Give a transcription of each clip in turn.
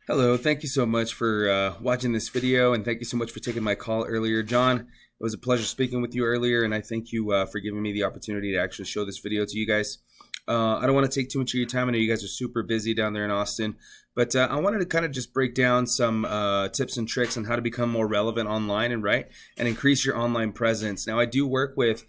Hello, thank you so much for watching this video, and thank you so much for taking my call earlier, John. It was a pleasure speaking with you earlier, and I thank you for giving me the opportunity to actually show this video to you guys. I don't want to take too much of your time. I know you guys are super busy down there in Austin, but I wanted to kind of just break down some tips and tricks on how to become more relevant online and increase your online presence. Now, I do work with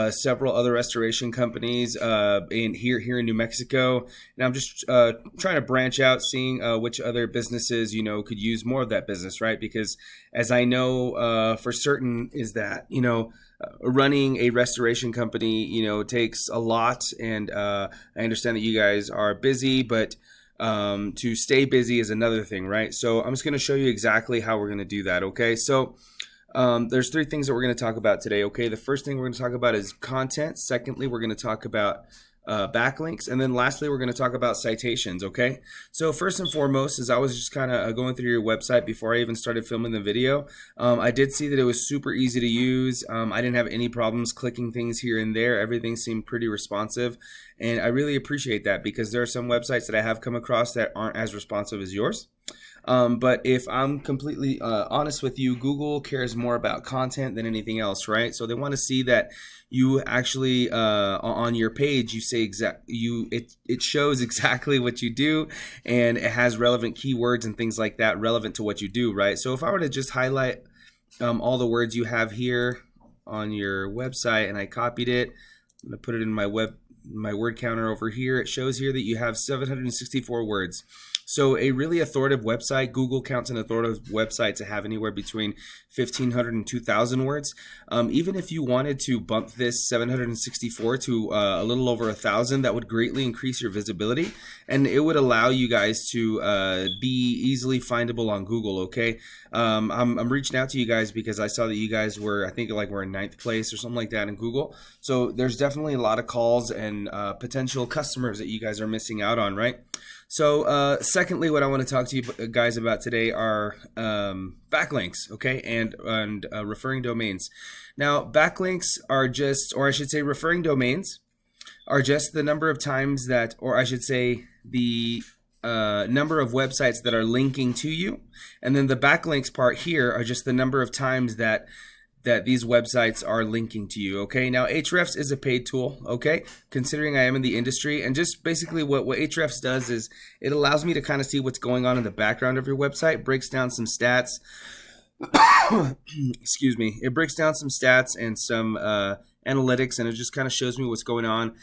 several other restoration companies here in New Mexico, and I'm just trying to branch out, seeing which other businesses could use more of that business, right? Because as I know for certain is that running a restoration company takes a lot, and I understand that you guys are busy, but to stay busy is another thing, right? So I'm just going to show you exactly how we're going to do that. Okay, so there's three things that we're going to talk about today. Okay, the first thing we're going to talk about is content. Secondly, we're going to talk about backlinks, and then lastly, we're going to talk about citations. Okay, so first and foremost, as I was just kind of going through your website before I even started filming the video, I did see that it was super easy to use. I didn't have any problems clicking things here and there. Everything seemed pretty responsive, and I really appreciate that, because there are some websites that I have come across that aren't as responsive as yours. But if I'm completely honest with you, Google cares more about content than anything else, right? So they want to see that you actually on your page you say it shows exactly what you do, and it has relevant keywords and things like that relevant to what you do, right? So if I were to just highlight all the words you have here on your website, and I copied it, I'm gonna put it in my word counter over here. It shows here that you have 764 words. So a really authoritative website, Google counts an authoritative website to have anywhere between 1,500 and 2,000 words. Even if you wanted to bump this 764 to a little over 1,000, that would greatly increase your visibility, and it would allow you guys to be easily findable on Google. Okay, I'm reaching out to you guys because I saw that you guys were, I think, like we're in 9th place or something like that in Google. So there's definitely a lot of calls and potential customers that you guys are missing out on, right? So secondly, what I want to talk to you guys about today are backlinks, okay, and referring domains. Now, backlinks are just, or I should say referring domains are just the number of times that, or I should say the number of websites that are linking to you, and then the backlinks part here are just the number of times that these websites are linking to you. Okay, now Ahrefs is a paid tool, okay, considering I am in the industry, and just basically what Ahrefs does is it allows me to kind of see what's going on in the background of your website, breaks down some stats. Excuse me, it breaks down some stats and some analytics, and it just kind of shows me what's going on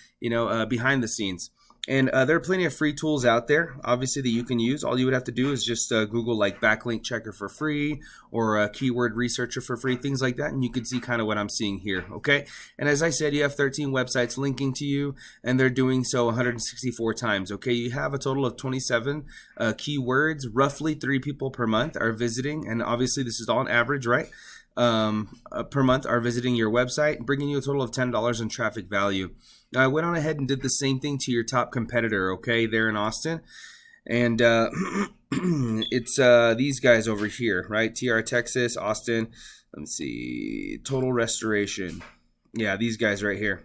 behind the scenes. And there are plenty of free tools out there, obviously, that you can use. All you would have to do is just Google like backlink checker for free, or a keyword researcher for free, things like that, and you can see kind of what I'm seeing here, okay? And as I said, you have 13 websites linking to you, and they're doing so 164 times, okay? You have a total of 27 keywords. Roughly 3 people per month are visiting, and obviously this is all on average, right? Per month are visiting your website, bringing you a total of $10 in traffic value. Now, I went on ahead and did the same thing to your top competitor, okay, there in Austin, and it's these guys over here, right? TR Texas, Austin. Let's see, Total Restoration. Yeah, these guys right here.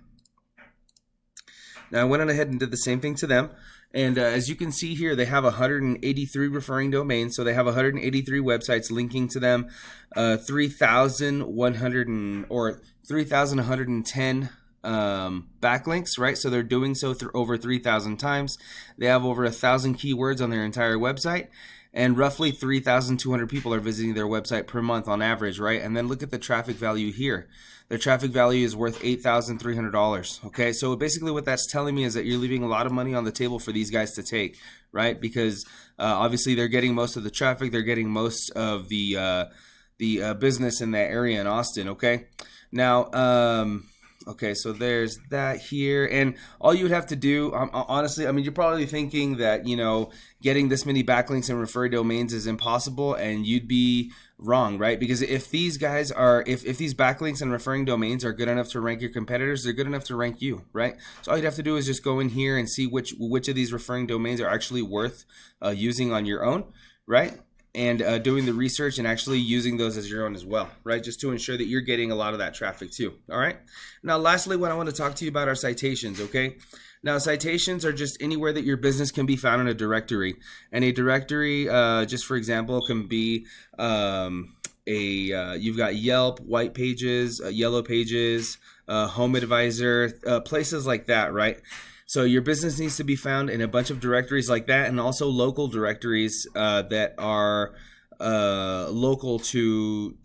Now, I went on ahead and did the same thing to them. And as you can see here, they have 183 referring domains. So they have 183 websites linking to them, 3,110 backlinks, right? So they're doing so through over 3,000 times. They have over 1,000 keywords on their entire website, and roughly 3,200 people are visiting their website per month on average, right? And then look at the traffic value here. Their traffic value is worth $8,300. Okay, so basically what that's telling me is that you're leaving a lot of money on the table for these guys to take, right? Because obviously they're getting most of the traffic, they're getting most of the business in that area in Austin. Okay, now okay, so there's that here, and all you would have to do, honestly, I mean, you're probably thinking that, getting this many backlinks and referred domains is impossible, and you'd be wrong, right? Because if these guys are, if these backlinks and referring domains are good enough to rank your competitors, they're good enough to rank you, right? So all you'd have to do is just go in here and see which of these referring domains are actually worth using on your own, right? and doing the research and actually using those as your own as well, right? Just to ensure that you're getting a lot of that traffic too. All right. Now, lastly, what I want to talk to you about are citations. Okay. Now, citations are just anywhere that your business can be found in a directory, and a directory, just for example, can be you've got Yelp, White Pages, Yellow Pages, Home Advisor, places like that, right? So your business needs to be found in a bunch of directories like that, and also local directories that are local to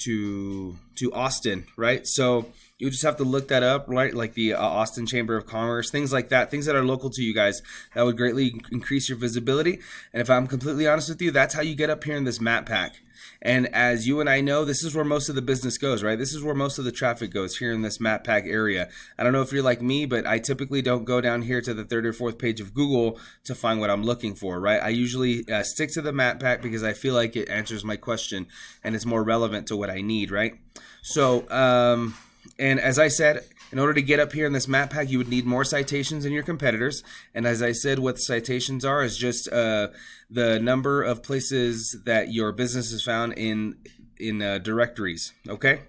Austin, right? So you just have to look that up, right? Like the Austin Chamber of Commerce, things like that, things that are local to you guys. That would greatly increase your visibility. And if I'm completely honest with you, that's how you get up here in this map pack. And as you and I know, this is where most of the business goes, right? This is where most of the traffic goes, here in this map pack area. I don't know if you're like me, but I typically don't go down here to the third or fourth page of Google to find what I'm looking for, right? I usually stick to the map pack because I feel like it answers my question and it's more relevant to what I need, right? So, and as I said, in order to get up here in this map pack, you would need more citations than your competitors. And as I said, what citations are is just the number of places that your business is found in directories, okay?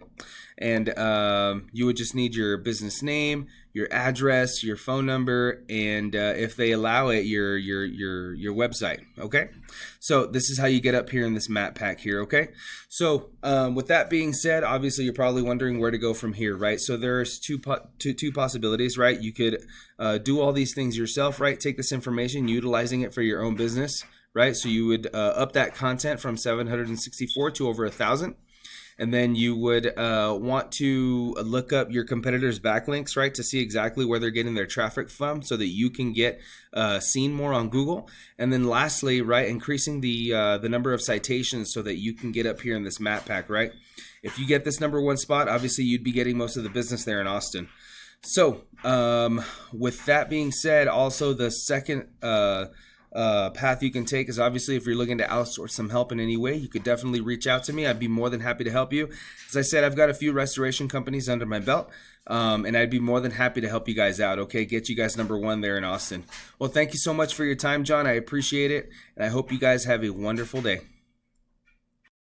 And you would just need your business name, your address, your phone number, and if they allow it, your website, okay? So this is how you get up here in this map pack here, okay? So with that being said, obviously you're probably wondering where to go from here, right? So there's two possibilities, right? You could do all these things yourself, right? Take this information, utilizing it for your own business, right? So you would up that content from 764 to over 1,000. And then you would want to look up your competitors' backlinks, right, to see exactly where they're getting their traffic from so that you can get seen more on Google. And then lastly, right, increasing the number of citations so that you can get up here in this map pack, right? If you get this #1 spot, obviously you'd be getting most of the business there in Austin. So with that being said, also the second path you can take is obviously if you're looking to outsource some help in any way, you could definitely reach out to me. I'd be more than happy to help you. As I said, I've got a few restoration companies under my belt, and I'd be more than happy to help you guys out, okay? Get you guys #1 there in Austin. Well, thank you so much for your time, John. I appreciate it, and I hope you guys have a wonderful day.